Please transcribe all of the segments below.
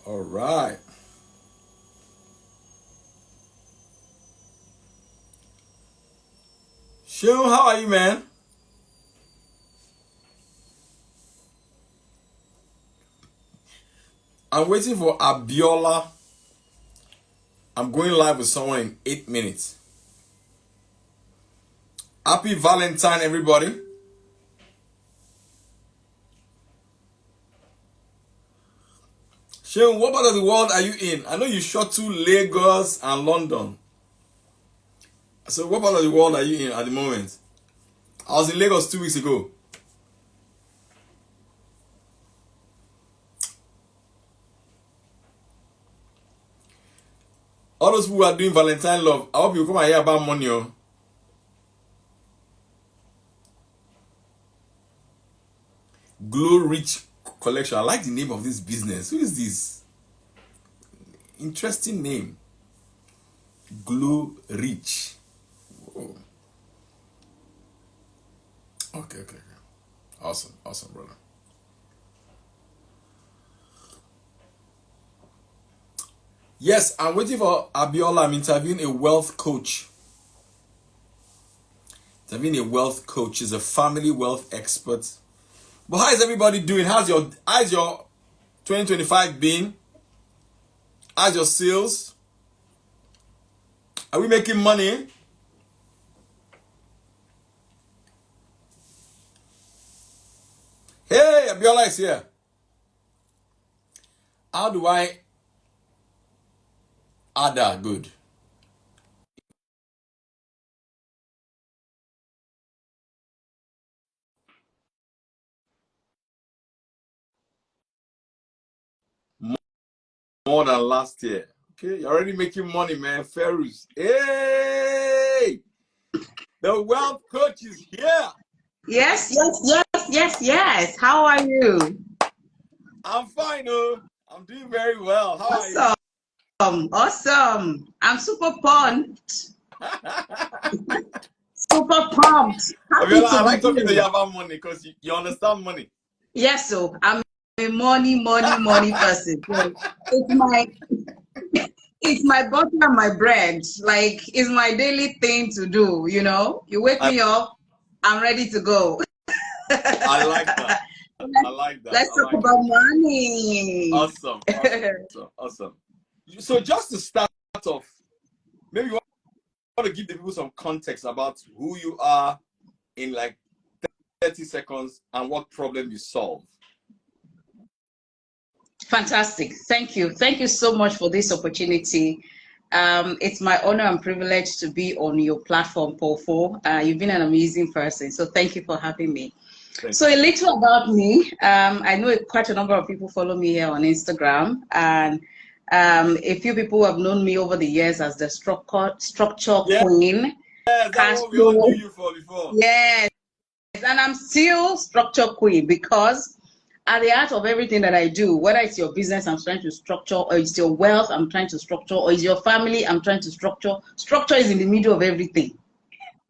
All right. Shum, how are you, man? I'm waiting for Abiola. I'm going live with someone in 8 minutes. Happy Valentine, everybody. Shum, what part of the world are you in? I know you shot to Lagos and London. So what part of the world are you in at the moment? I was in Lagos 2 weeks ago. All those people who are doing Valentine love, I hope you come and hear about money. Oh. Glow Rich Collection. I like the name of this business. Who is this? Interesting name. Glow Rich. Oh. Okay. Awesome, brother. Yes, I'm waiting for Abiola. I'm interviewing a wealth coach. Interviewing a wealth coach. She's a family wealth expert. But how is everybody doing? How's your 2025 been? How's your sales? Are we making money? Hey, Abiola is here. How do I add that? Good. More than last year. Okay, you're already making money, man. Ferris. Hey! The wealth coach is here. Yes. How are you? I'm fine, oh. I'm doing very well. How are you? Awesome. I'm super pumped. Super pumped. I like talking to you about money because you understand money. Yes, so I'm a money person. So it's my butter and my bread. Like, it's my daily thing to do, you know? You wake me up, I'm ready to go. I like that. I like that. Let's talk about money. Awesome. So just to start off, maybe you want to give the people some context about who you are in like 30 seconds and what problem you solve. Fantastic. Thank you. Thank you so much for this opportunity. It's my honor and privilege to be on your platform, Paul. You've been an amazing person. So thank you for having me. So a little about me. I know quite a number of people follow me here on Instagram, and a few people have known me over the years as the structure queen. Yeah, that's what we all knew you for before. Yes, and I'm still structure queen because at the heart of everything that I do, whether it's your business I'm trying to structure, or it's your wealth I'm trying to structure, or it's your family I'm trying to structure, structure is in the middle of everything.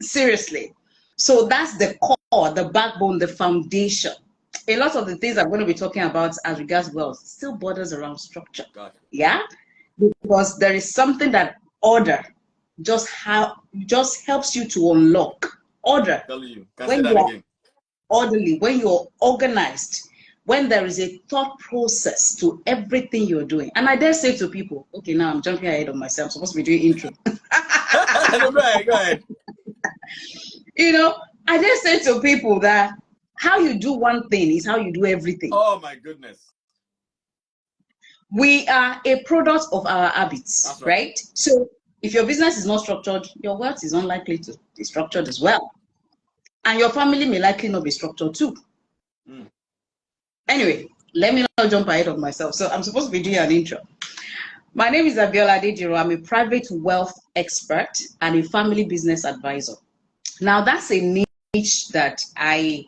Seriously. So that's the core, the backbone, the foundation. A lot of the things I'm going to be talking about as regards wealth still borders around structure. Yeah? Because there is something that order just helps you to unlock. Order. When you are orderly, when you're organized, when there is a thought process to everything you're doing. And I dare say to people, okay, now I'm jumping ahead of myself. I'm supposed to be doing intro. Go ahead. You know, I dare say to people that how you do one thing is how you do everything. Oh my goodness. We are a product of our habits. That's right? So if your business is not structured, your wealth is unlikely to be structured as well. And your family may likely not be structured too. Anyway, let me not jump ahead of myself. So I'm supposed to be doing an intro. My name is Abiola Adejiro. I'm a private wealth expert and a family business advisor. Now, that's a niche that I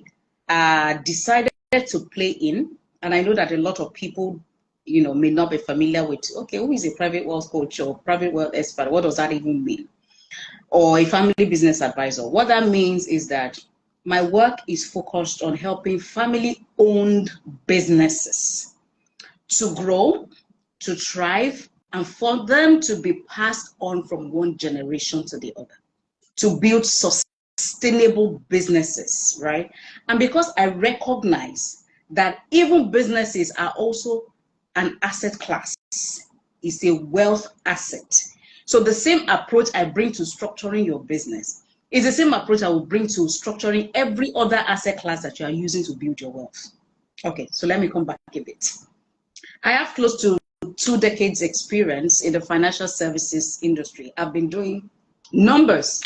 decided to play in. And I know that a lot of people, you know, may not be familiar with, okay, who is a private wealth coach or private wealth expert? What does that even mean? Or a family business advisor. What that means is that my work is focused on helping family-owned businesses to grow, to thrive, and for them to be passed on from one generation to the other, to build sustainable businesses, right? And because I recognize that even businesses are also an asset class, it's a wealth asset. So the same approach I bring to structuring your business is the same approach I will bring to structuring every other asset class that you are using to build your wealth. Okay, so let me come back a bit. I have close to 2 decades experience in the financial services industry. I've been doing numbers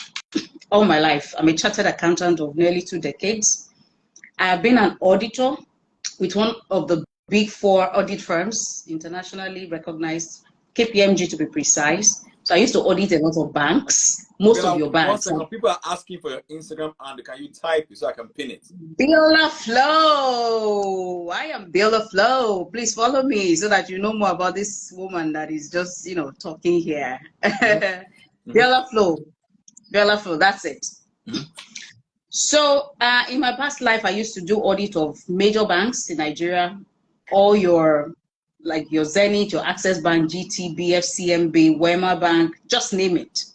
all my life. I'm a chartered accountant of nearly 2 decades. I have been an auditor with one of the big 4 audit firms, internationally recognized, KPMG to be precise. So I used to audit a lot of banks, most of your banks. 1 second, people are asking for your Instagram and can you type it so I can pin it? Builder Flow. I am Builder Flow. Please follow me so that you know more about this woman that is just, talking here. Builder Flow. Builder Flow, that's it. So in my past life, I used to do audit of major banks in Nigeria, all your Zenith, your Access Bank, GTB, FCMB, Wema Bank, just name it.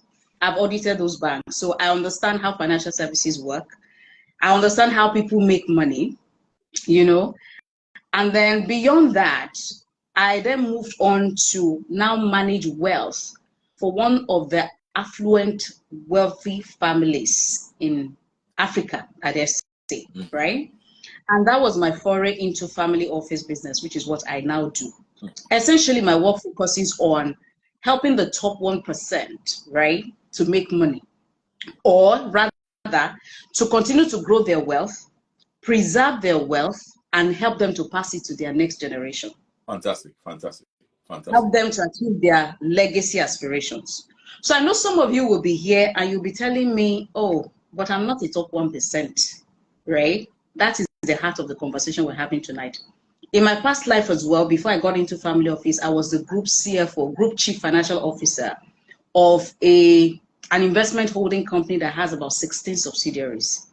I've audited those banks. So I understand how financial services work. I understand how people make money, And then beyond that, I then moved on to now manage wealth for one of the affluent, wealthy families in Africa, I dare say, right? And that was my foray into family office business, which is what I now do. Essentially, my work focuses on helping the top 1%, right, to make money, or rather, to continue to grow their wealth, preserve their wealth, and help them to pass it to their next generation. Fantastic, fantastic, fantastic. Help them to achieve their legacy aspirations. So I know some of you will be here and you'll be telling me, oh, but I'm not a top 1%, right? That is the heart of the conversation we're having tonight. In my past life as well, before I got into family office, I was the group CFO, group chief financial officer of an investment holding company that has about 16 subsidiaries.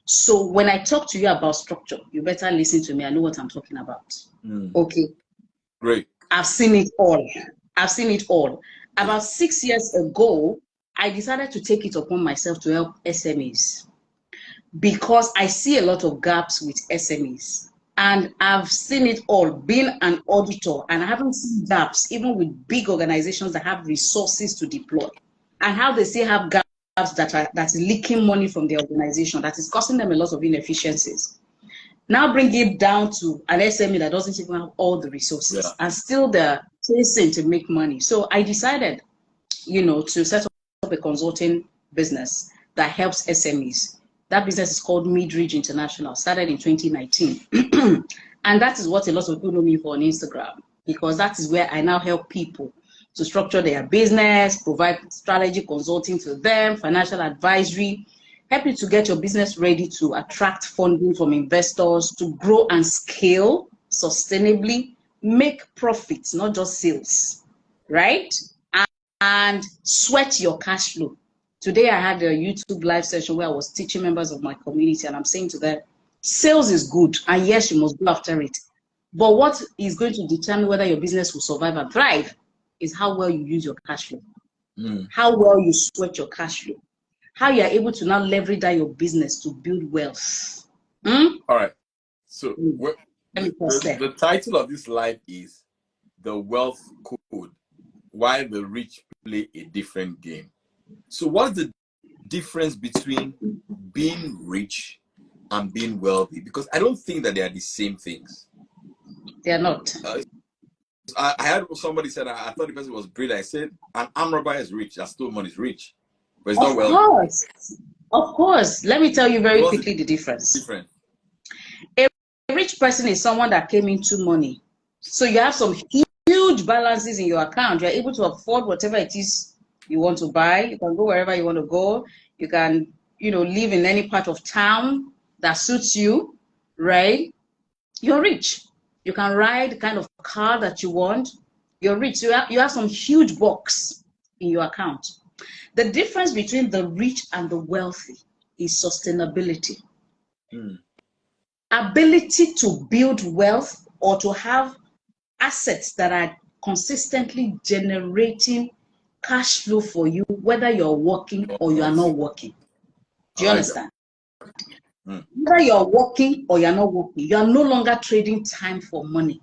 So when I talk to you about structure, you better listen to me. I know what I'm talking about. Okay. Great. I've seen it all. I've seen it all. About 6 years ago, I decided to take it upon myself to help SMEs because I see a lot of gaps with SMEs. And I've seen it all, being an auditor, and I haven't seen gaps even with big organizations that have resources to deploy, and how they still have gaps that's leaking money from the organization, that is costing them a lot of inefficiencies. Now bring it down to an SME that doesn't even have all the resources, and still they're chasing to make money. So I decided, to set up a consulting business that helps SMEs. That business is called Midridge International, started in 2019. And that is what a lot of people know me for on Instagram, because that is where I now help people to structure their business, provide strategy consulting to them, financial advisory, help you to get your business ready to attract funding from investors, to grow and scale sustainably, make profits, not just sales, right? And sweat your cash flow. Today, I had a YouTube live session where I was teaching members of my community, and I'm saying to them, sales is good, and yes, you must go after it. But what is going to determine whether your business will survive and thrive is how well you use your cash flow, how well you sweat your cash flow, how you are able to now leverage that your business to build wealth. All right. So the title of this live is The Wealth Code, Why the Rich Play a Different Game. So what's the difference between being rich and being wealthy? Because I don't think that they are the same things. They are not. I had somebody said, I thought the person was brilliant. I said, an arm robber is rich, that stole money is rich, but it's not wealthy. Of course. Let me tell you very quickly the difference. A rich person is someone that came into money. So you have some huge balances in your account. You're able to afford whatever it is you want to buy. You can go wherever you want to go. You can, live in any part of town that suits you, right? You're rich. You can ride the kind of car that you want. You're rich. You have some huge box in your account. The difference between the rich and the wealthy is sustainability. Ability to build wealth or to have assets that are consistently generating cash flow for you, whether you're working or you are not working. Do you understand? Whether you're working or you're not working, you are no longer trading time for money.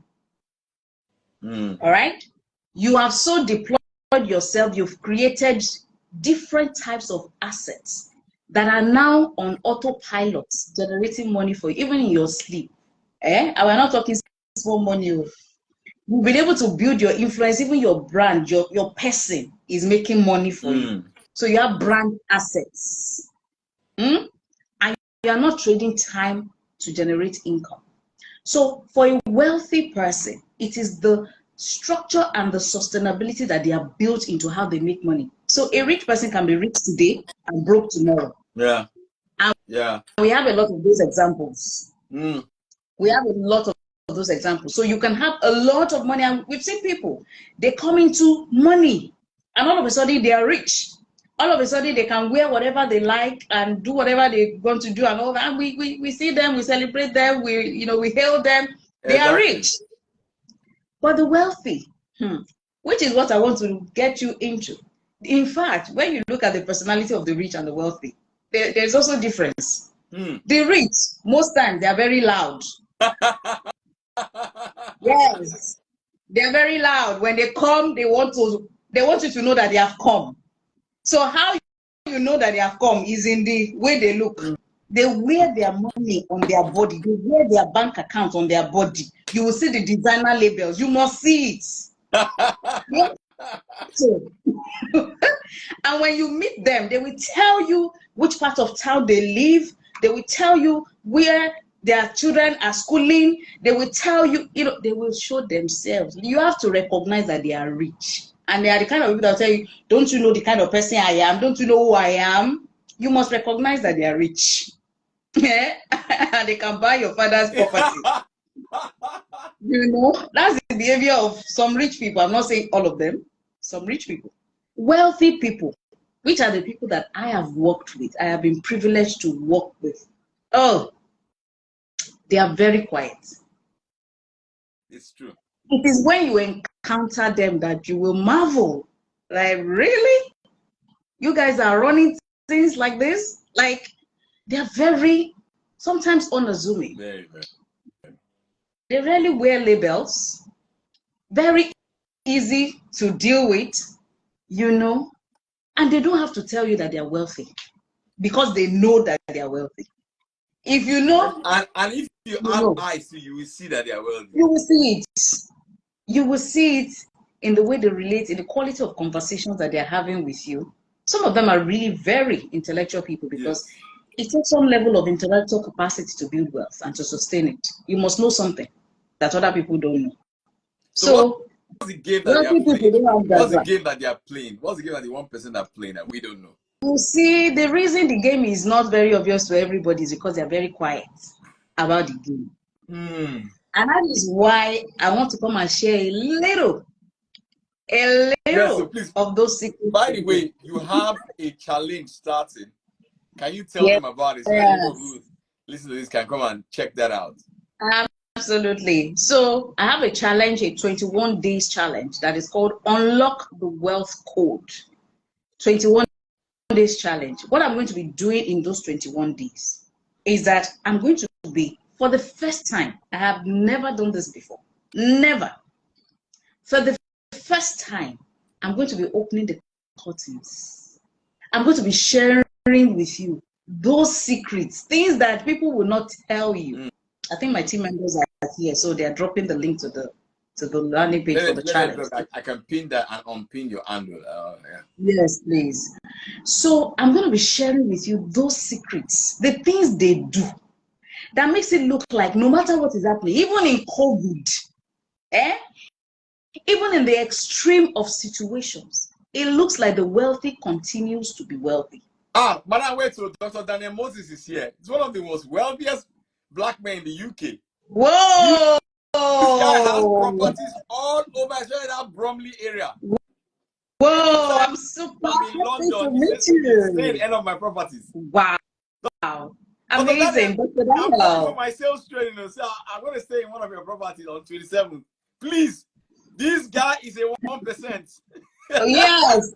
All right? You have so deployed yourself, you've created different types of assets that are now on autopilot, generating money for you, even in your sleep. And we're not talking small money. You've been able to build your influence, even your brand, your person is making money for you. So you have brand assets. And you are not trading time to generate income. So for a wealthy person, it is the structure and the sustainability that they are built into how they make money. So a rich person can be rich today and broke tomorrow. Yeah. And we have a lot of those examples. We have a lot of those examples. So you can have a lot of money, and we've seen people, they come into money and all of a sudden they are rich. All of a sudden they can wear whatever they like and do whatever they want to do and all that. And we see them, we celebrate them, we hail them. They are rich. But the wealthy, which is what I want to get you into. In fact, when you look at the personality of the rich and the wealthy, there's also difference. The rich, most times, they are very loud. Yes, they're very loud. When they come, they want you to know that they have come. So how you know that they have come is in the way they look. They wear their money on their body. They wear their bank account on their body. You will see the designer labels. You must see it. So, and when you meet them, they will tell you which part of town they live. They will tell you where their children are schooling. They will tell you, they will show themselves. You have to recognize that they are rich. And they are the kind of people that will tell you, don't you know the kind of person I am? Don't you know who I am? You must recognize that they are rich. And they can buy your father's property. That's the behavior of some rich people. I'm not saying all of them. Some rich people. Wealthy people, which are the people that I have worked with, I have been privileged to work with. Oh, they are very quiet. It's true. It is when you encounter them that you will marvel. Like, really? You guys are running things like this? Like, they're very, sometimes unassuming. Very, very. They rarely wear labels. Very easy to deal with, and they don't have to tell you that they're wealthy because they know that they are wealthy. If you know, and if you have eyes, you will see that they are wealthy. You will see it. You will see it in the way they relate, in the quality of conversations that they're having with you. Some of them are really very intellectual people because it takes some level of intellectual capacity to build wealth and to sustain it. You must know something that other people don't know. So what's the game that they are playing? What's the game that they are playing? What's the game that the 1% are playing that we don't know? You see, the reason the game is not very obvious to everybody is because they're very quiet about the game. And that is why I want to come and share a little of those secrets. By the way, you have a challenge starting. Can you tell them about it? So that people who listen to this can come and check that out. Absolutely. So I have a challenge, a 21 days challenge that is called Unlock the Wealth Code. 21 days challenge. What I'm going to be doing in those 21 days is that I'm going to be, for the first time, I have never done this before. Never. For the first time, I'm going to be opening the curtains. I'm going to be sharing with you those secrets, things that people will not tell you. I think my team members are here, so they are dropping the link to the landing page for the challenge. I can pin that and unpin your handle. Yes, please. So I'm going to be sharing with you those secrets, the things they do that makes it look like no matter what is happening, even in COVID, even in the extreme of situations, it looks like the wealthy continues to be wealthy. But I wait till Dr. Daniel Moses is here. It's one of the most wealthiest black men in the UK. Whoa! This guy has properties all over, especially that Bromley area. Whoa! I'm super happy in London. to meet you. Staying any of my properties. Wow! Amazing, Dr. Daniel. I'm for my sales training, so I'm going to stay in one of your properties on 27th. Please This guy is a 1%. Yes.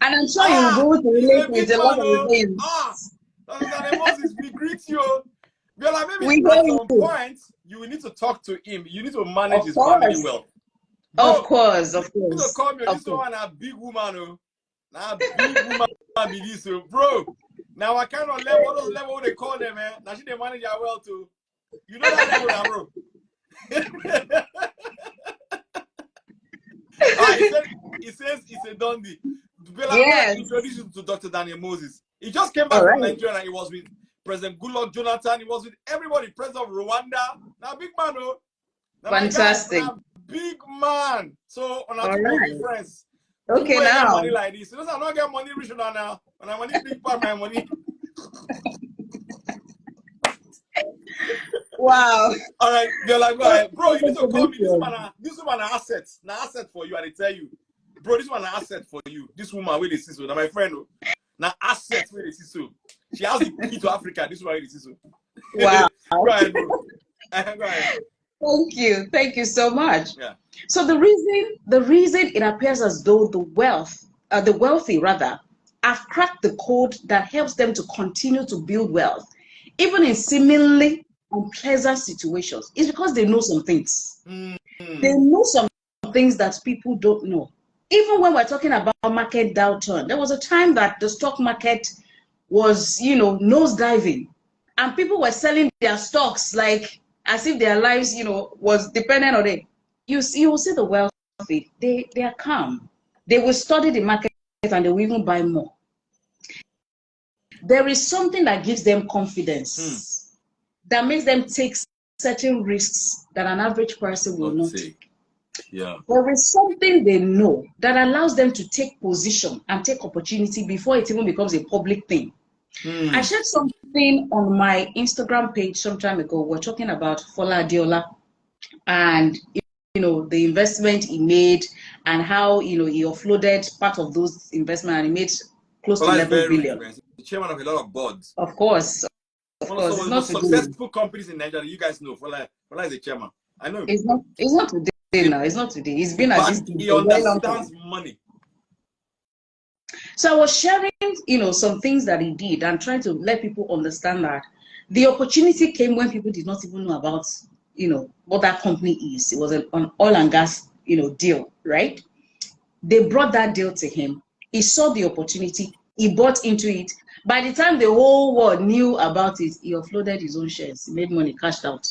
And I'm sure you will be able to relate with a lot of things. Moses, we greet you. Well, like maybe We at hear some point, you will need to talk to him. You need to manage Of his family course. well. Of course, of You need to course. call me. This one a big woman, oh. Now big woman be this, oh. Bro. Now I kind of level, what those level they call them, man. Now she they manage her well too. You know that level now, bro. He says it's a dundee. Yes. Introduce you to Dr. Daniel Moses. He just came back from Nigeria and he was with President Goodluck Jonathan. He was with everybody, President of Rwanda. Now big man, oh. Now Fantastic. my guy, now big man. So on our two friends. Okay, now. Get money like this. You know, I'm not getting money rich now. When I money big part my money. Wow. All right, you're like, go ahead. Bro, you need to call me. This woman an asset. Now asset for you, I tell you. Bro, this one an asset for you. This woman with the sister. Now my friend, now asset with the sister. She has the key to Africa. This one with the sister. Wow. Go ahead, bro. Go ahead. Thank you so much. Yeah. So the reason it appears as though the wealthy rather, have cracked the code that helps them to continue to build wealth, even in seemingly unpleasant situations, is because they know some things. They know some things that people don't know. Even when we're talking about market downturn, there was a time that the stock market was, nosediving, and people were selling their stocks like as if their lives, was dependent on it. You will see the wealthy, they are calm. They will study the market and they will even buy more. There is something that gives them confidence, that makes them take certain risks that an average person will not take. Yeah. There is something they know that allows them to take position and take opportunity before it even becomes a public thing. I shared something on my Instagram page some time ago. We're talking about Fola Adiola and the investment he made and how he offloaded part of those investments and he made close to 11 billion. The chairman of a lot of boards. Of course. One of the most successful companies in Nigeria. You guys know Fola is a chairman. I know him. It's not today now. It's not today. He's been at this. He understands money. So I was sharing, some things that he did and trying to let people understand that the opportunity came when people did not even know about, what that company is. It was an oil and gas, deal, right? They brought that deal to him. He saw the opportunity. He bought into it. By the time the whole world knew about it, he offloaded his own shares. He made money, cashed out.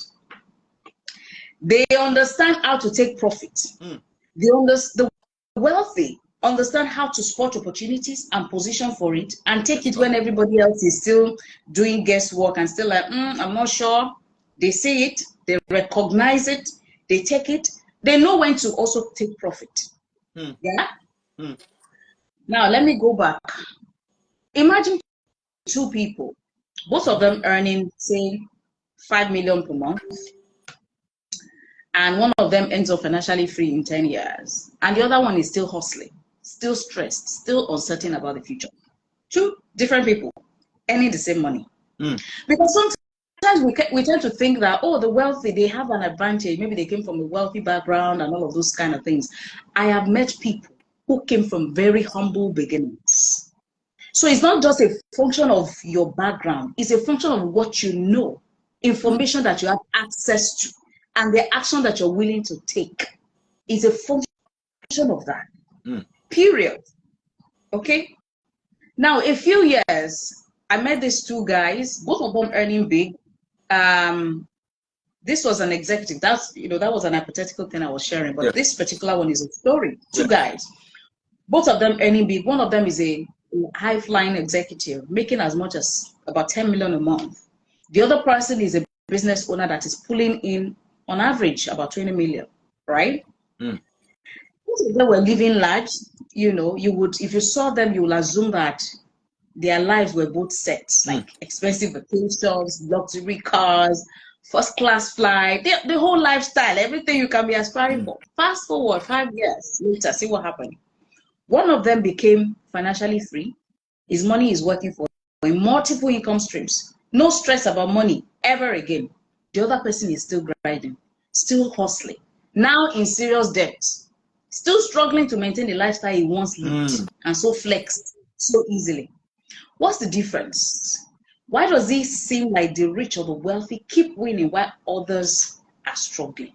They understand how to take profit. The wealthy understand how to spot opportunities and position for it and take it when everybody else is still doing guesswork and still like, I'm not sure. They see it, they recognize it, they take it. They know when to also take profit. Yeah? Now, let me go back. Imagine two people, both of them earning, say, 5 million per month. And one of them ends up financially free in 10 years. And the other one is still hustling, still stressed, still uncertain about the future. Two different people earning the same money. Because sometimes we tend to think that, the wealthy, they have an advantage. Maybe they came from a wealthy background and all of those kind of things. I have met people who came from very humble beginnings. So it's not just a function of your background. It's a function of what you know, information that you have access to, and the action that you're willing to take is a function of that. Period. Okay? Now, a few years, I met these two guys, both of them earning big. This was an executive. That was an hypothetical thing I was sharing, but this particular one is a story. Two guys, both of them earning big. One of them is a high-flying executive, making as much as about 10 million a month. The other person is a business owner that is pulling in on average about 20 million, right? If they were living large, you would, if you saw them, you will assume that their lives were both set, like expensive vacations, luxury cars, first class flight, the whole lifestyle, everything you can be aspiring for. Fast forward 5 years later, see what happened. One of them became financially free. His money is working for him, multiple income streams. No stress about money ever again. The other person is still grinding, still hustling, now in serious debt. still struggling to maintain the lifestyle he once lived, and so flexed so easily. What's the difference? Why does it seem like the rich or the wealthy keep winning while others are struggling?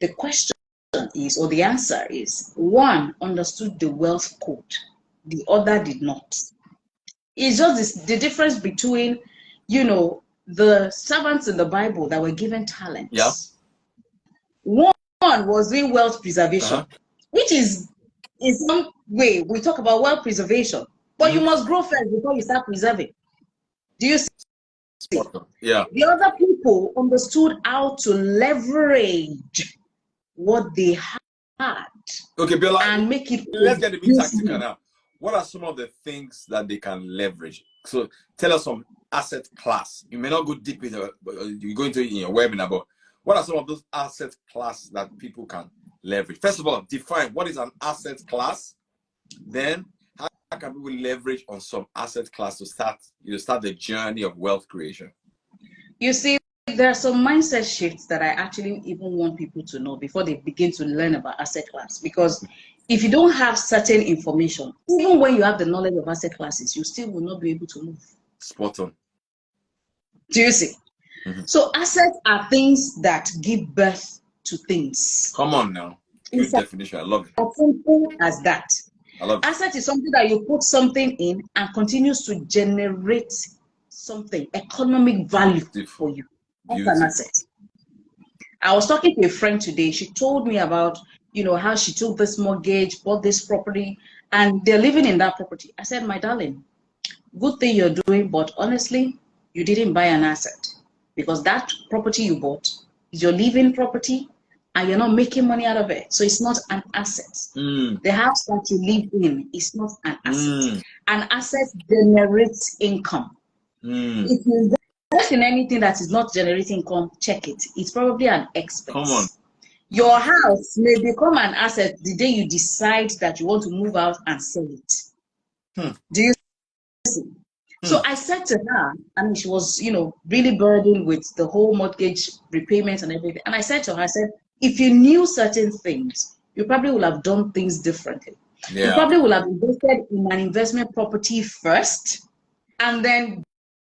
The question is, or the answer is, one understood the wealth code, the other did not. It's just the difference between, you know, the servants in the Bible that were given talents. Yeah. One was doing wealth preservation, which is, in some way, we talk about wealth preservation, but you must grow first before you start preserving. Do you see? Yeah. The other people understood how to leverage what they had. Okay, Bella, and make it. Let's get a bit tactical now. What are some of the things that they can leverage? So tell us some asset class. You may not go deep into it, but you go into it in your webinar, but what are some of those asset class that people can leverage? First of all, define what is an asset class. Then how can people leverage on some asset class to start the journey of wealth creation? You see, there are some mindset shifts that I actually even want people to know before they begin to learn about asset class. Because if you don't have certain information, even when you have the knowledge of asset classes, you still will not be able to move. Spot on. Do you see? So assets are things that give birth to things. Come on now. Good definition. I love it. As simple as that. I love it. Asset is something that you put something in and continues to generate something, economic value for you. That's an asset. I was talking to a friend today. She told me about, you know, how she took this mortgage, bought this property, and they're living in that property. I said, my darling, good thing you're doing, but honestly, you didn't buy an asset, because that property you bought is your living property and you're not making money out of it. So it's not an asset. The house that you live in is not an asset. An asset generates income. If you invest in anything that is not generating income, check it. It's probably an expense. Come on. Your house may become an asset the day you decide that you want to move out and sell it. Do you see? So I said to her, I mean, she was, you know, really burdened with the whole mortgage repayments and everything. And I said to her, I said, if you knew certain things, you probably would have done things differently. You probably would have invested in an investment property first, and then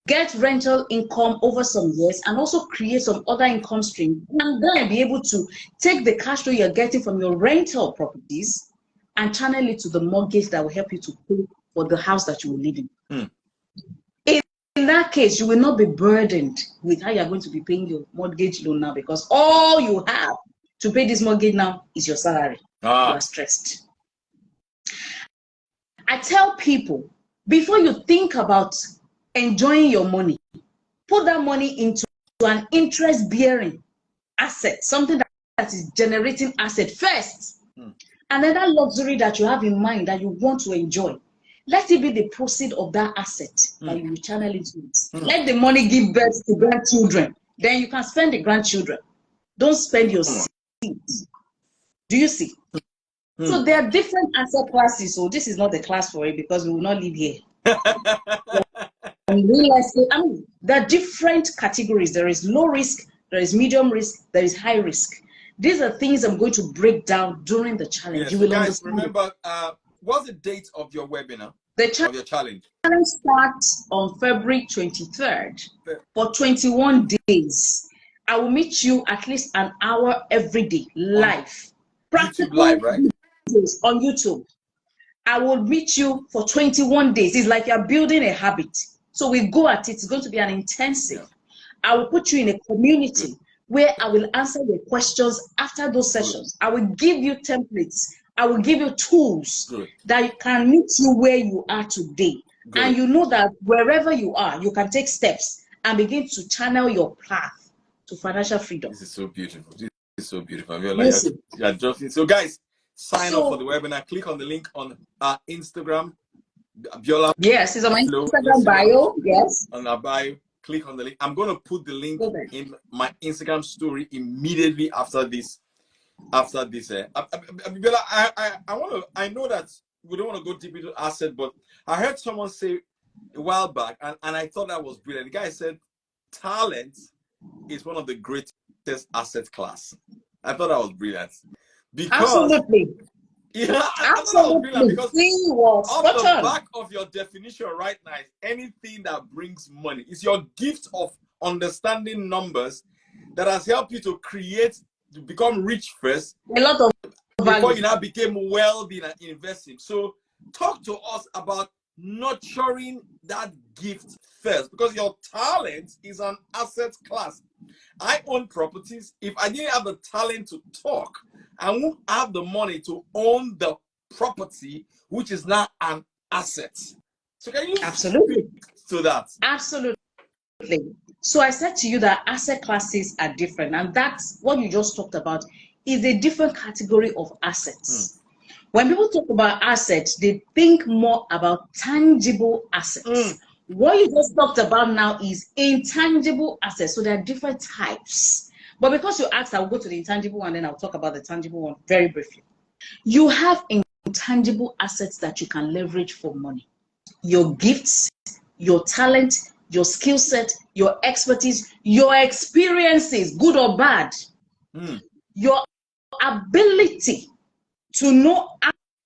get rental income over some years, and also create some other income stream, and then be able to take the cash flow you're getting from your rental properties and channel it to the mortgage that will help you to pay for the house that you will live in. In that case, you will not be burdened with how you're going to be paying your mortgage loan now, because all you have to pay this mortgage now is your salary. You are stressed. I tell people, before you think about enjoying your money, put that money into an interest-bearing asset, something that is generating asset first. And then that luxury that you have in mind that you want to enjoy, let it be the proceed of that asset that you will channel into it. Let the money give birth to grandchildren. Then you can spend the grandchildren. Don't spend your seeds. Do you see? So there are different asset classes. So this is not the class for it, because we will not live here. Real estate, I mean, there are different categories. There is low risk, there is medium risk, there is high risk. These are things I'm going to break down during the challenge. Yes, you will guys, understand. Remember, what's the date of your webinar? Of your challenge? The challenge starts on February 23rd for 21 days. I will meet you at least an hour every day, live. YouTube live, right? On YouTube. I will meet you for 21 days. It's like you're building a habit. So we go at it. It's going to be an intensive. I will put you in a community where I will answer your questions after those sessions. I will give you templates. I will give you tools that can meet you where you are today. And you know that wherever you are, you can take steps and begin to channel your path to financial freedom. This is so beautiful. This is so beautiful. You're dropping. So guys, sign up for the webinar. Click on the link on our Instagram. Biola. Yes, it's on my Instagram bio. Yes. On our bio. Click on the link. I'm going to put the link in my Instagram story immediately after this. Biola, I know that we don't want to go deep into asset, but I heard someone say a while back, and I thought that was brilliant. The guy said talent is one of the greatest asset class. I thought that was brilliant. Because absolutely. Yeah, Absolutely. because off the back of your definition right now is anything that brings money. It's your gift of understanding numbers that has helped you to become rich first. A lot of before value. you now became wealthy and investing. So talk to us about nurturing that gift first, because your talent is an asset class. I own properties. If I didn't have the talent to talk, I won't have the money to own the property, which is now an asset. So can you Absolutely speak to that? Absolutely. So I said to you that asset classes are different, and that's what you just talked about is a different category of assets. When people talk about assets, they think more about tangible assets. What you just talked about now is intangible assets. So there are different types. But because you asked, I'll go to the intangible one, then I'll talk about the tangible one very briefly. You have intangible assets that you can leverage for money. Your gifts, your talent, your skill set, your expertise, your experiences, good or bad, your ability to know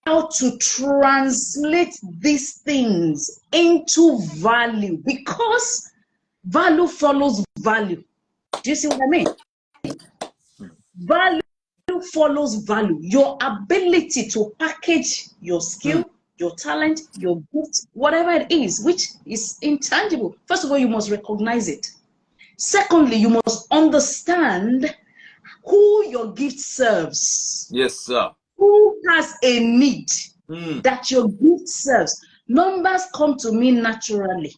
how to translate these things into value, because value follows value. Do you see what I mean? Value follows value. Your ability to package your skill, your talent, your gift, whatever it is, which is intangible. First of all, you must recognize it. Secondly, you must understand who your gift serves. Yes, sir. Who has a need that your gift serves? Numbers come to me naturally.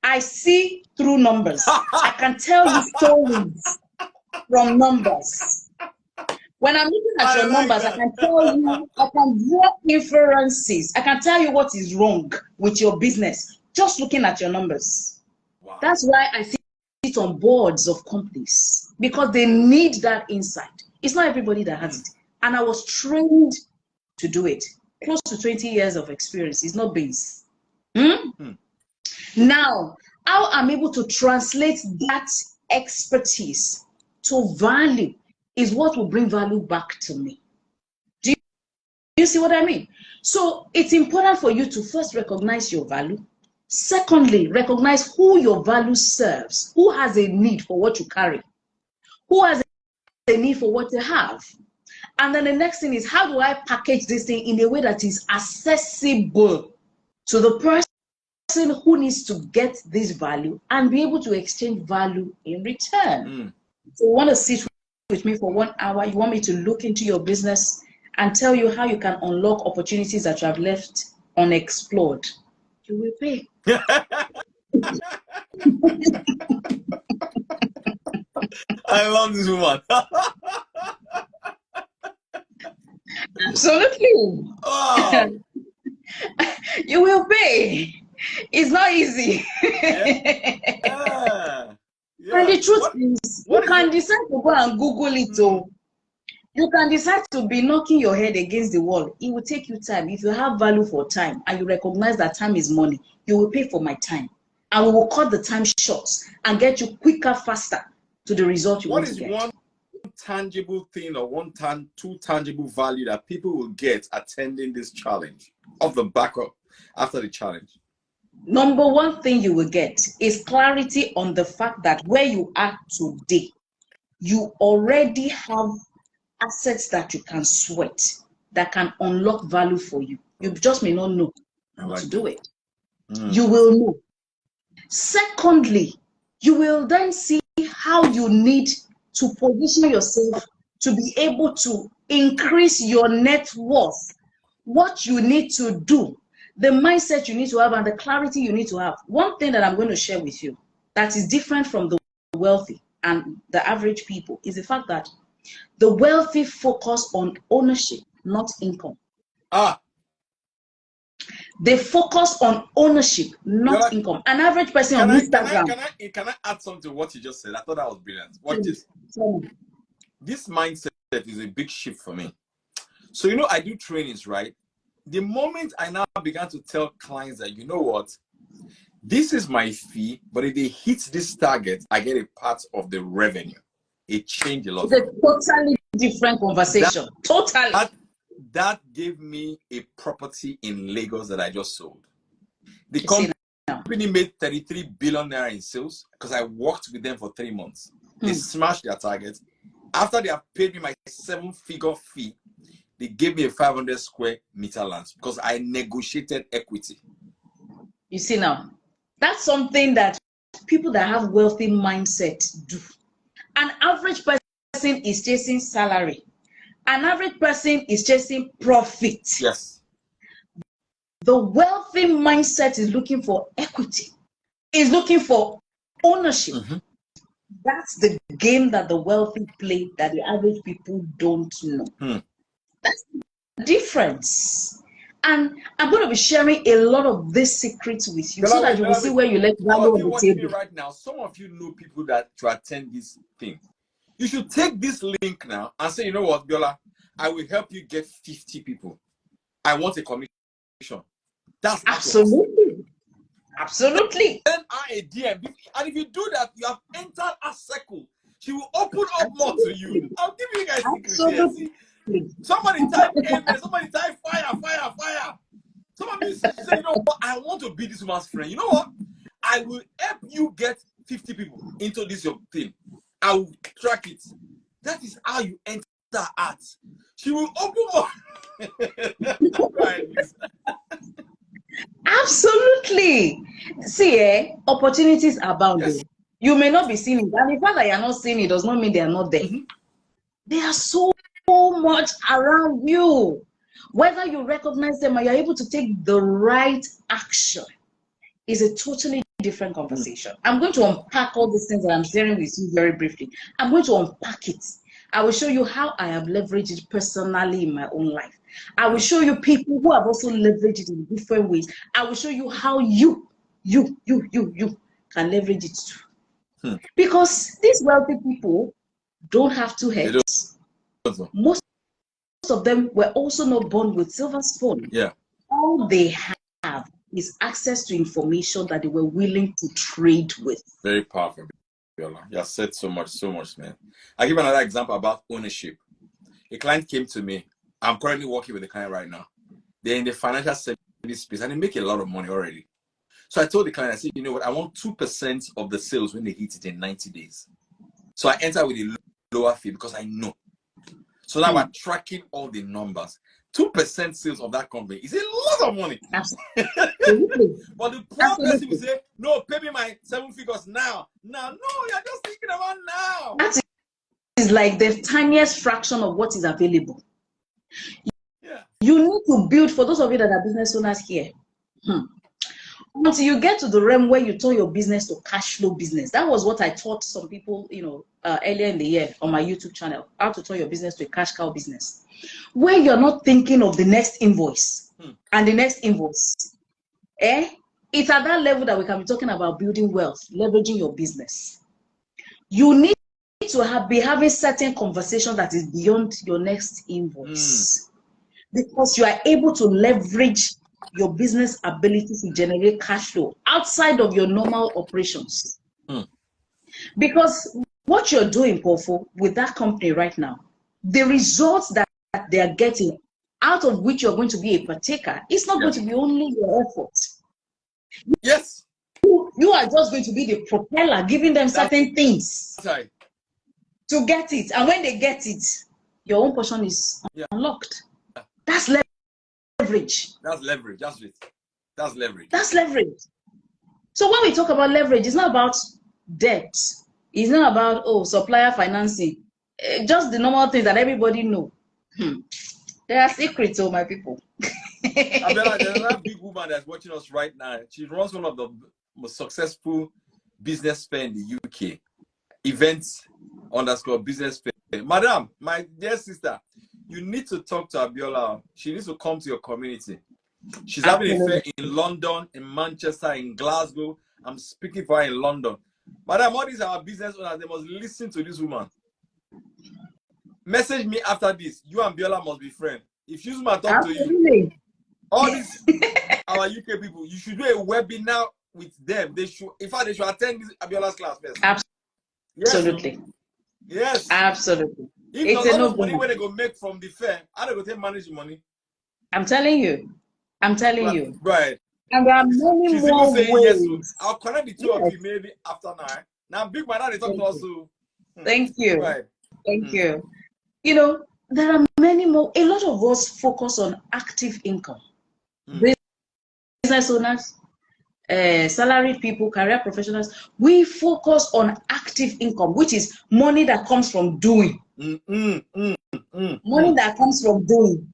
I see through numbers. I can tell you stories from numbers. When I'm looking at your numbers, I can tell you, I can draw inferences. I can tell you what is wrong with your business just looking at your numbers. Wow. That's why I see it on boards of companies, because they need that insight. It's not everybody that has it. And I was trained to do it. Close to 20 years of experience. It's not beans. Now, how I'm able to translate that expertise to value is what will bring value back to me. Do you see what I mean? So it's important for you to first recognize your value. Secondly, recognize who your value serves. Who has a need for what you carry? Who has a need for what you have? And then the next thing is, how do I package this thing in a way that is accessible to the person who needs to get this value and be able to exchange value in return? So you want to sit with me for 1 hour? You want me to look into your business and tell you how you can unlock opportunities that you have left unexplored? You will pay. I love this woman. Absolutely. Oh. You will pay. It's not easy. Yeah. And the truth is, you can decide to go and Google it. You can decide to be knocking your head against the wall. It will take you time. If you have value for time and you recognize that time is money, you will pay for my time. And we will cut the time short and get you quicker, faster to the result you want to get. What is one tangible thing or two tangible value that people will get attending this challenge off the back of after the challenge? Number one thing you will get is clarity on the fact that where you are today, you already have assets that you can sweat, that can unlock value for you. You just may not know how to do it. You will know. Secondly, you will then see how you need to position yourself to be able to increase your net worth, what you need to do, the mindset you need to have, and the clarity you need to have. One thing that I'm going to share with you that is different from the wealthy and the average people is the fact that the wealthy focus on ownership, not income. They focus on ownership, not income. An average person on Instagram. Can I add something to what you just said? I thought that was brilliant. Watch this. This mindset is a big shift for me. So, you know, I do trainings, right? The moment I now began to tell clients that, you know what, this is my fee, but if they hit this target, I get a part of the revenue. It changed a lot. It's a totally different conversation. Totally. That gave me a property in Lagos that I just sold. The company made 33 billion naira in sales because I worked with them for 3 months. They smashed their target. After they have paid me my 7-figure fee, they gave me a 500 square meter land because I negotiated equity. You see now, that's something that people that have wealthy mindset do. An average person is chasing salary. An average person is chasing profit. Yes. The wealthy mindset is looking for equity, is looking for ownership. That's the game that the wealthy play that the average people don't know. That's the difference. And I'm going to be sharing a lot of these secrets with you so that you will see where you let value on the table. Right now, some of you know people that to attend this thing. You should take this link now and say, you know what, Biola, I will help you get 50 people. I want a commission. That's absolutely. Absolutely. Send her a DM. And if you do that, you have entered a circle. She will open up more to you. I'll give you guys secrets here. Somebody type amen. Somebody type fire, fire, fire. Some of you say, you know what? I want to be this woman's friend. You know what? I will help you get 50 people into this your thing. I will track it. That is how you enter art. She will open more. Absolutely. See, opportunities abound. Yes. You may not be seeing it. And the fact that you're not seeing it does not mean they are not there. They are so much around you. Whether you recognize them or you're able to take the right action is a totally different conversation. I'm going to unpack all these things that I'm sharing with you very briefly. I'm going to unpack it. I will show you how I have leveraged it personally in my own life. I will show you people who have also leveraged it in different ways. I will show you how you can leverage it too. Because these wealthy people don't have two heads. Most of them were also not born with silver spoon. Yeah. All they have is access to information that they were willing to trade with. Very powerful. You have said so much, man. I'll give another example about ownership. A client came to me. I'm currently working with a client right now. They're in the financial service space and they make a lot of money already. So I told the client, I said, you know what, I want 2% of the sales when they hit it in 90 days. So I enter with a lower fee because I know. So now we're tracking all the numbers. 2% sales of that company is a lot of money. Absolutely. But the poor person will say, no, pay me my 7 figures now. No, you're just thinking about now. That is like the tiniest fraction of what is available. Yeah. You need to build, for those of you that are business owners here, until you get to the realm where you turn your business to cash flow business. That was what I taught some people, earlier in the year on my YouTube channel, how to turn your business to a cash cow business. Where you're not thinking of the next invoice and the next invoice. It's at that level that we can be talking about building wealth, leveraging your business. You need to be having certain conversation that is beyond your next invoice. Because you are able to leverage your business ability to generate cash flow outside of your normal operations. Because what you're doing, Pofo, with that company right now, the results that they are getting, out of which you're going to be a partaker, it's not going to be only your effort. Yes. You are just going to be the propeller, giving them certain things to get it. And when they get it, your own portion is unlocked. That's leverage. That's leverage. That's it. That's leverage. That's leverage. So when we talk about leverage, it's not about debt. It's not about, supplier financing. Just the normal things that everybody know. There are secrets, my people. Abiola, there's another big woman that's watching us right now. She runs one of the most successful business fair in the UK. Events_business fair. Madam, my dear sister, you need to talk to Abiola. She needs to come to your community. She's having a fair in London, in Manchester, in Glasgow. I'm speaking for her in London. Madam, all these are our business owners. They must listen to this woman. Message me after this. You and Biola must be friends. If she's my talk to you, all these our UK people, you should do a webinar with them. They should, in fact, they should attend this Abiola's class first. Absolutely. Yes. Absolutely. If It's not a all those money no-brainer. where they go make from the fair, how they go take manage the money? I'm telling you. I'm telling you. Right. And there are many She's even more saying yes. So ways. I'll connect the two of you maybe after now. Now, big man, they talk to us. So. Thank you. Right. Thank you. You know, there are many more. A lot of us focus on active income. Business owners, salaried people, career professionals, we focus on active income, which is money that comes from doing. Money that comes from doing.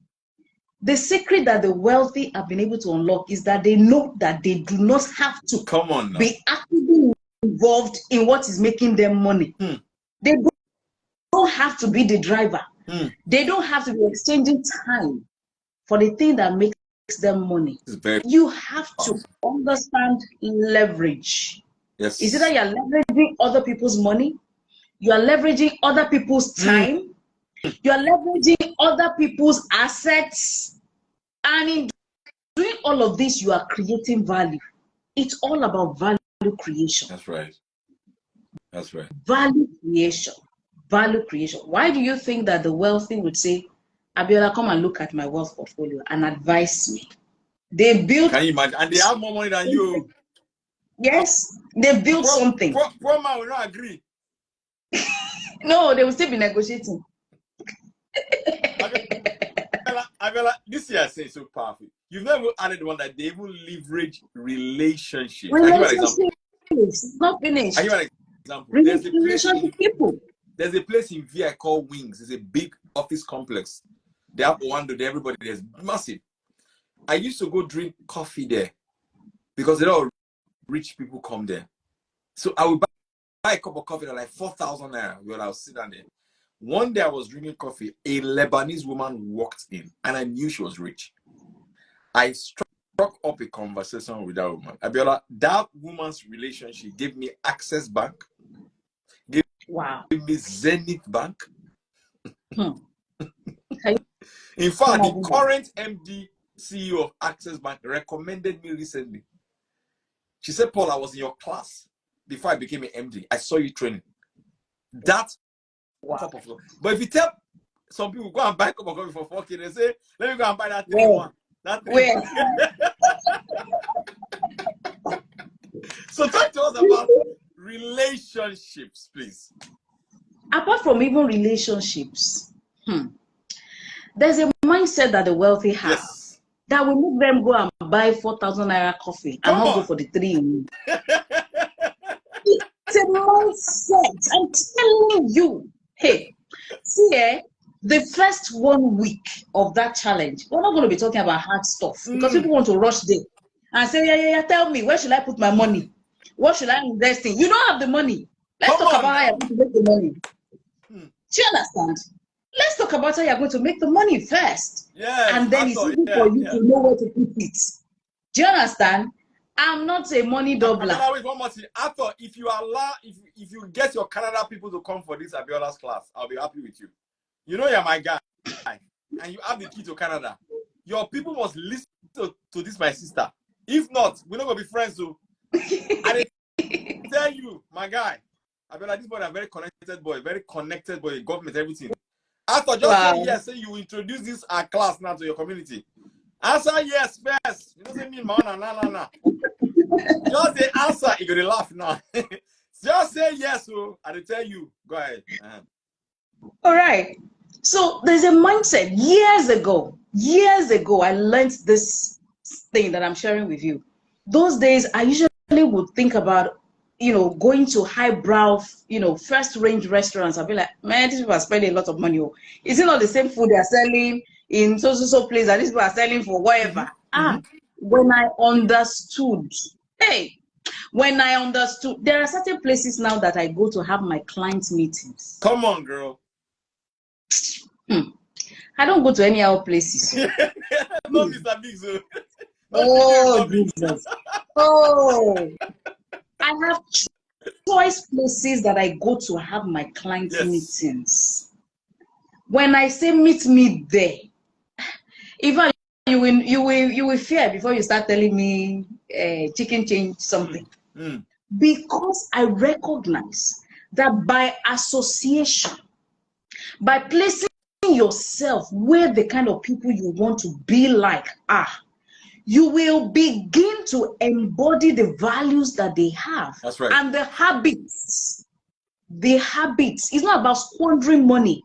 The secret that the wealthy have been able to unlock is that they know that they do not have to be actively involved in what is making them money. They don't have to be the driver. They don't have to be exchanging time for the thing that makes them money. You have to understand leverage. Yes. Is it that you're leveraging other people's money? You are leveraging other people's time. You are leveraging other people's assets. And in doing all of this, you are creating value. It's all about value creation. That's right. That's right. Value creation. Value creation. Why do you think that the wealthy would say, Abiola, come and look at my wealth portfolio and advise me? They built. Can you imagine? And they have more money than you. Yes, they built something. Poor man will not agree. No, they will still be negotiating. Abiola, this year I say so powerful. You've never added one that they even leverage relationships. Relationships, not finished. I give an example. There's a place in VI called Wings. It's a big office complex. They have one to everybody. There's massive. I used to go drink coffee there because a lot of rich people come there. So I would buy a cup of coffee at like 4,000 naira when I was sitting down there. One day I was drinking coffee. A Lebanese woman walked in and I knew she was rich. I struck up a conversation with that woman. Abiola, that woman's relationship gave me Access Bank, gave me Zenith Bank. In fact, the current MD CEO of Access Bank recommended me recently. She said, Paul, I was in your class before I became an MD. I saw you training. That's cup of coffee. But if you tell some people go and buy a cup of coffee for 4K, they say, let me go and buy that 3-1. So talk to us about relationships, please. Apart from even relationships, there's a mindset that the wealthy have that will make them go and buy 4,000 naira coffee and not go for the 3. It's a mindset. I'm telling you. Hey, see, the first 1 week of that challenge, we're not going to be talking about hard stuff because people want to rush there and say, yeah, tell me, where should I put my money? What should I invest in? You don't have the money. Let's talk about how you're going to make the money. Do you understand? Let's talk about how you're going to make the money first. And then it's easy for you to know where to put it. Do you understand? I'm not a money doubler. One more thing. After, if you get your Canada people to come for this Abiola's class, I'll be happy with you. You know you're my guy, and you have the key to Canada. Your people must listen to this, my sister. If not, we're not gonna be friends. So I tell you, my guy, Abiola, this boy is a very connected boy, government, everything. After just say yes, say you introduce this class now to your community. Answer yes first. You don't mean nah. Just the answer, you're gonna laugh now. Just say yes, so I tell you. Go ahead. All right. So there's a mindset. Years ago, I learned this thing that I'm sharing with you. Those days, I usually would think about, going to highbrow, first-range restaurants. I'd be like, man, these people are spending a lot of money. Is it not the same food they're selling in so place that these people are selling for whatever? When I understood, there are certain places now that I go to have my client meetings. Come on, girl. I don't go to any other places. No, Mr. Biggs. Oh, Jesus. Oh, I have choice places that I go to have my client meetings. When I say meet me there, even you will fear before you start telling me chicken change something. Because I recognize that by association, By placing yourself where the kind of people you want to be like are, you will begin to embody the values that they have. That's right. And the habits. The habits. It's not about squandering money.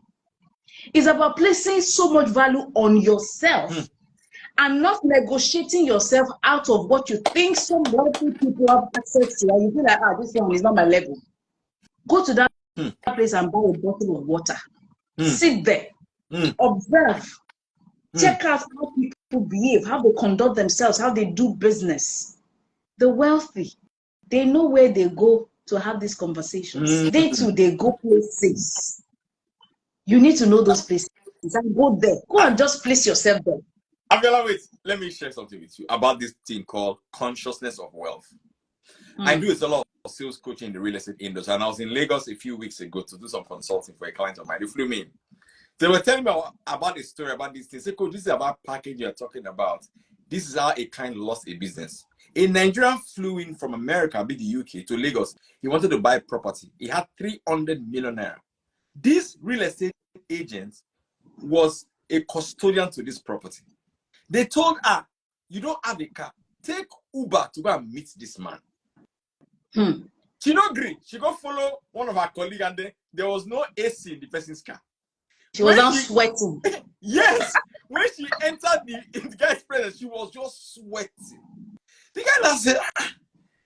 It's about placing so much value on yourself and not negotiating yourself out of what you think some wealthy people have access to. And you feel like, this one is not my level. Go to that place and buy a bottle of water. Sit there. Observe. Check out how people behave, how they conduct themselves, how they do business. The wealthy, they know where they go to have these conversations. They too, they go places. You need to know those places and go there. Go and just place yourself there. Abiola, wait, let me share something with you about this thing called consciousness of wealth. I do a lot of sales coaching in the real estate industry, and I was in Lagos a few weeks ago to do some consulting for a client of mine. They flew me in. They were telling me about a story about this thing. Say, coach, this is about package you're talking about. This is how a client lost a business. A Nigerian flew in from America, be the UK, to Lagos. He wanted to buy property. He had 300 million naira. This real estate agent was a custodian to this property. They told her, you don't have a car. Take Uber to go and meet this man. She don't agree. She go follow one of her colleagues, and there was no AC in the person's car. She was not sweating. Yes. When she entered the guy's presence, she was just sweating. The guy now said,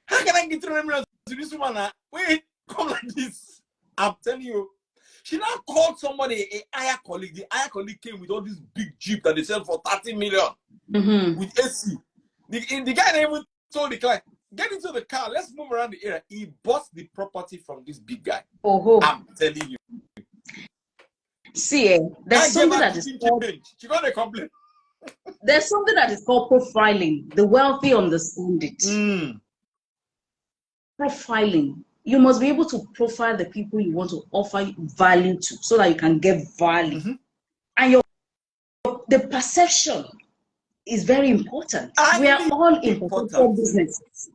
how can I get 300 million to this woman? Wait, come like this. I'm telling you. She now called somebody, a higher colleague. The higher colleague came with all this big Jeep that they sell for 30 million with AC. The guy never even told the client, get into the car, let's move around the area. He bought the property from this big guy. I'm telling you. See, there's something that is called, she got a complaint. There's something that is called profiling. The wealthy understand it. Profiling. You must be able to profile the people you want to offer value to so that you can get value. And the perception is very important. We are all in perception businesses.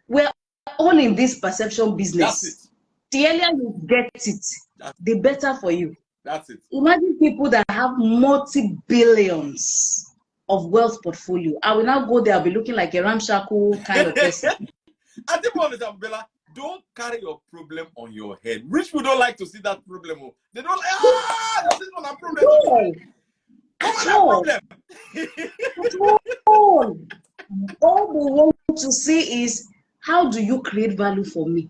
We're all in this perception business. The earlier you get it, the better for you. That's it. Imagine people that have multi-billions of wealth portfolio. I will now go there, I'll be looking like a ramshackle kind of person. I think one is Bella, don't carry your problem on your head. Rich people don't like to see that problem. They don't like, this is not a problem. All they want to see is, how do you create value for me?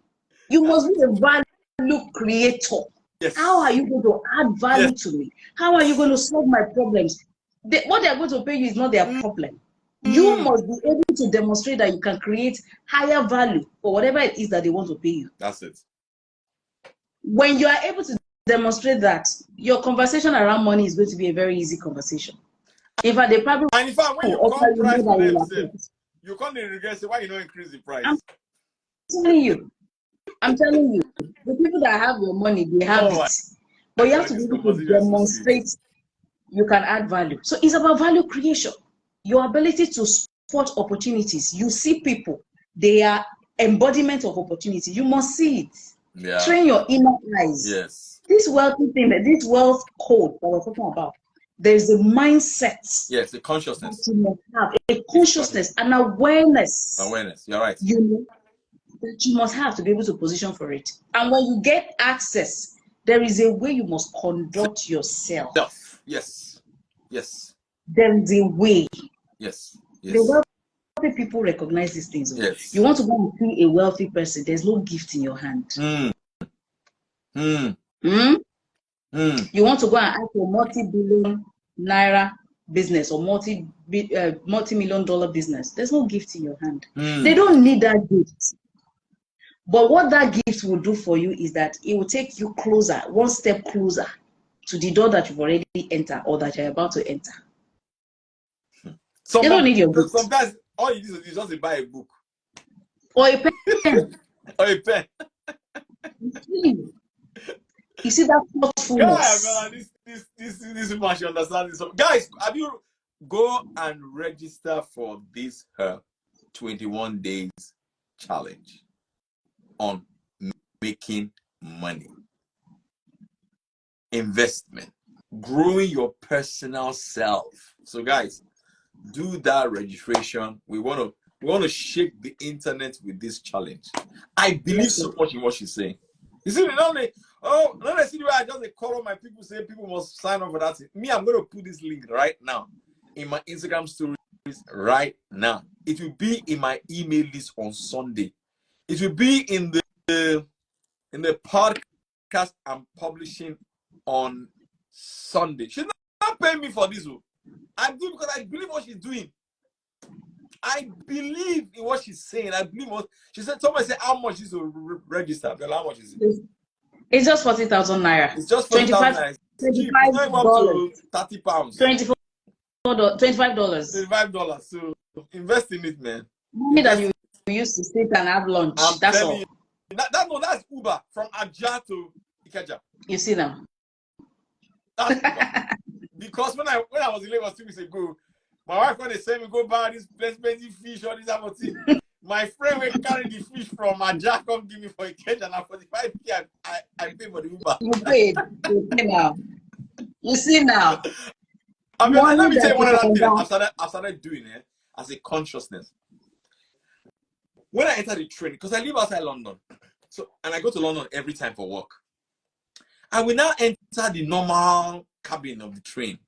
You must be a value creator. Yes. How are you going to add value to me? How are you going to solve my problems? What they're going to pay you is not their problem. You must be able to demonstrate that you can create higher value for whatever it is that they want to pay you. That's it. When you are able to demonstrate that, your conversation around money is going to be a very easy conversation. In fact, they probably and in fact, when you come price for them, you can't regret, say, why you not increase the price? I'm telling you, the people that have your money, they have it. But you have to be able to demonstrate you can add value. So it's about value creation. Your ability to spot opportunities. You see people, they are embodiment of opportunity. You must see it. Yeah. Train your inner eyes. Yes. This wealthy thing, this wealth code that we're talking about, there's a mindset. Yes, a consciousness. That you must have a consciousness, an awareness. Awareness, you're right. You know, that you must have to be able to position for it. And when you get access, there is a way you must conduct yourself. Yes. Yes. There is a way. Yes. The wealthy people recognize these things. Yes. You want to go and see a wealthy person, there's no gift in your hand. You want to go and ask a multi-billion naira business or multi-million dollar business, there's no gift in your hand. They don't need that gift. But what that gift will do for you is that it will take you closer, one step closer to the door that you've already entered or that you're about to enter. They don't need your gift. Sometimes all you do is just buy a book. Or a pen. Or a pen. You see that thoughtfulness. Yeah, this much you understand this. Guys, have you go and register for this 21 days challenge on making money. investment, growing your personal self. So guys, do that registration. We want to shake the internet with this challenge. I believe so much in what she's saying. You see, not only I see the way I just call on my people, say people must sign up for that. Me, I'm going to put this link right now in my Instagram stories right now. It will be in my email list on Sunday. It will be in the podcast I'm publishing on Sunday. She's not paying me for this. I do because I believe what she's doing. I believe in what she's saying. I believe what she said. Somebody said, how much is to register? How much is it? It's just 40,000 naira. It's just 40,000 naira. It's cheap. It's not up to 30 pounds. $25. $25. So invest in it, man. Money that you used to sit and have lunch. That's all. That's Uber from Ajah to Ikeja. You see them. That's Uber. Because when I was in Lagos 2 weeks ago, my wife, when they sent me go buy this plenty fish, all this other thing, my friend will carry the fish from Ajah, come give me for Ikeja, and 45k I pay for the Uber. You paid. You pay now. You see now. I mean, let me tell you one other thing I started doing it as a consciousness. When I enter the train, because I live outside London, and I go to London every time for work, I will now enter the normal cabin of the train.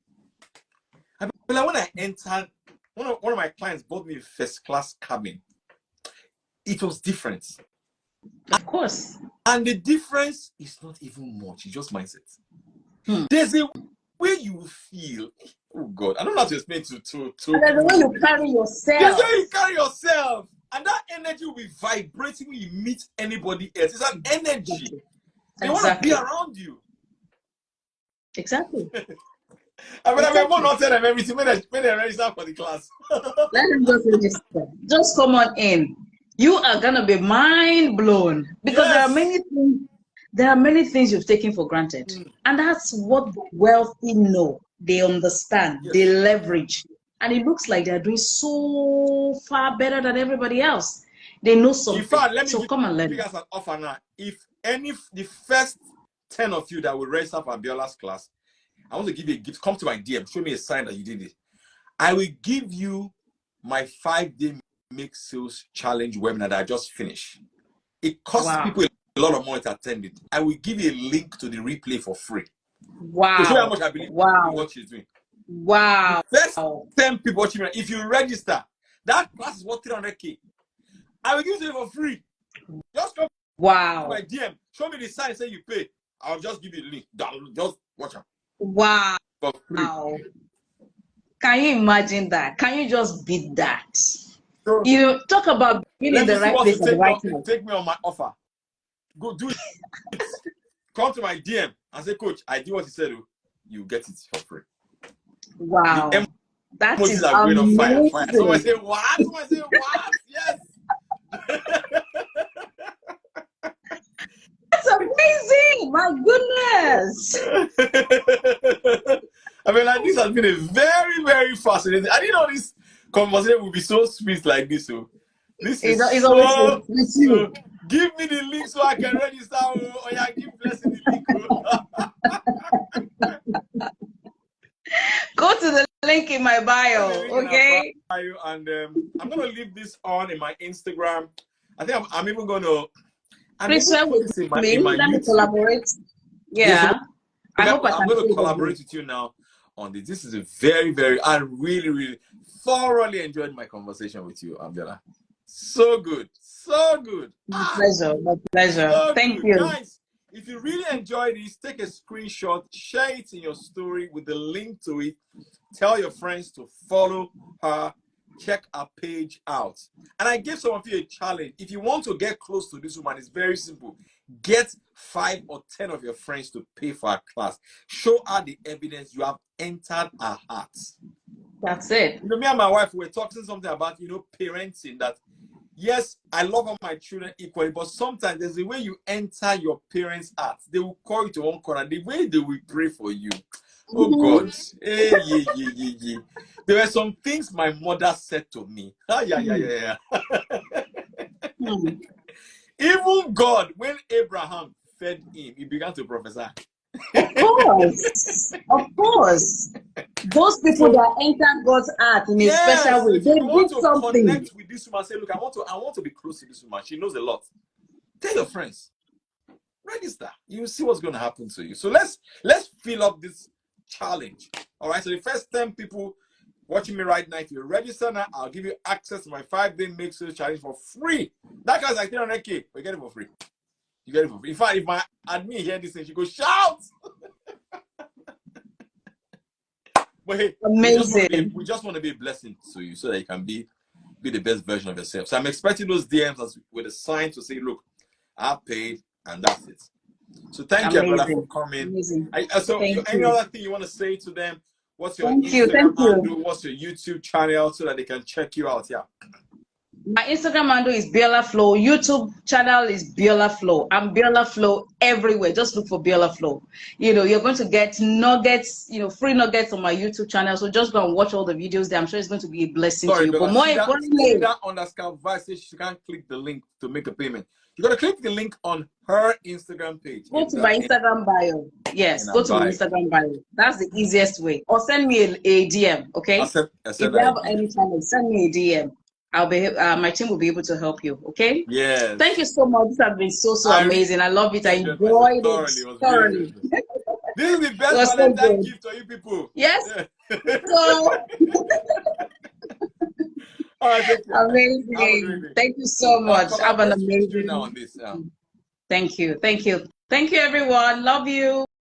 But when I entered, one of my clients bought me a first class cabin. It was different. Of course. And the difference is not even much. It's just mindset. There's a way you feel. Oh God, I don't know how to explain to and there's the way you carry yourself. There's the way you carry yourself. And that energy will be vibrating when you meet anybody else. It's an energy. They want to be around you. Exactly. I will not tell them everything when they register for the class. Let them just register. Just come on in. You are gonna be mind blown because there are many things you've taken for granted, and that's what the wealthy know. They understand. They leverage, and it looks like they're doing so far better than everybody else. They know something. In fact, let me come and learn. As an offer now. If the first 10 of you that will register for Abiola's class, I want to give you a gift. Come to my DM. Show me a sign that you did it. I will give you my 5-day make sales challenge webinar that I just finished. It costs people a lot of money to attend it. I will give you a link to the replay for free. Wow. To show you how much I believe in what she's doing. Wow. The first 10 people watching me, if you register, that class is worth 300k. I will give you it for free. Just come to my DM. Show me the sign, say you pay. I'll just give you the link. Just watch them. Wow. For free. Can you imagine that? Can you just beat that? So, you talk about being in the right place at the right time. Take me on my offer. Go do it. Come to my DM and say, Coach, I do what you said. You get it for free. Wow. That is amazing. Fire. Someone say, what? Someone say, what? Yes. That's amazing. My goodness. I mean, like, this has been a very, very fascinating. I didn't know this conversation would be so sweet like this. So this is so give me the link so I can register. Or yeah, give Blessing the link. Go to the link in my bio, okay? And I'm gonna leave this on in my Instagram. I think I'm even gonna. Please share with me. Let me collaborate. Yeah. I'm going to collaborate with you now on this. This is a very, very, I really, really thoroughly enjoyed my conversation with you, Abiola. So good. So good. My pleasure. My pleasure. So Thank you. Guys, if you really enjoyed this, take a screenshot, share it in your story with the link to it. Tell your friends to follow her. Check her page out. And I gave some of you a challenge. If you want to get close to this woman, it's very simple. Get 5 or 10 of your friends to pay for her class. Show her the evidence you have entered her heart. That's it. You know, me and my wife were talking something about, parenting, that yes, I love all my children equally, but sometimes there's a way you enter your parents' heart. They will call you to one corner. The way they will pray for you. Oh God. Hey, yeah. There were some things my mother said to me. Yeah. Even God, when Abraham fed him, he began to prophesy. Of course. Of course. Those people So, that enter God's heart in a special yes, way, if you they want did to something. connect with this woman, say, look, I want to be close to this woman. She knows a lot. Tell your friends. Register. You will see what's going to happen to you. So let's fill up this challenge. All right. So the first 10 people watching me right now, if you register now, I'll give you access to my 5-day make sales challenge for free. That guy's like 300K, but you get it for free. You get it for free. In fact, if my admin hear this thing, she goes shout. But hey, Amazing. we just want to be a blessing to you so that you can be the best version of yourself. So I'm expecting those DMs with a sign to say, look, I've paid, and that's it. So thank you, brother, for coming. Amazing. Any other thing you want to say to them? What's your Thank Instagram you. handle? What's your YouTube channel so that they can check you out? Yeah. My Instagram handle is Biola Flow. YouTube channel is Biola Flow. I'm Biola Flow everywhere. Just look for Biola Flow. You know, you're going to get nuggets, you know, free nuggets on my YouTube channel. So just go and watch all the videos there. I'm sure it's going to be a blessing to you. Bella, but more importantly, that underscore vice says she can't click the link to make a payment. You got to click the link on her Instagram page. go to my Instagram bio. Yes, go to my Instagram bio. That's the easiest way. Or send me a DM, okay? If you have any challenge, send me a DM. I'll be my team will be able to help you. Okay? Yes. Thank you so much. This has been so amazing. I love it. I enjoyed it thoroughly. This is the best Valentine gift for you people. Yes. Yeah. So all right, amazing. Thank you so much. Have an amazing now on this. Thank you. Thank you. Thank you, everyone. Love you.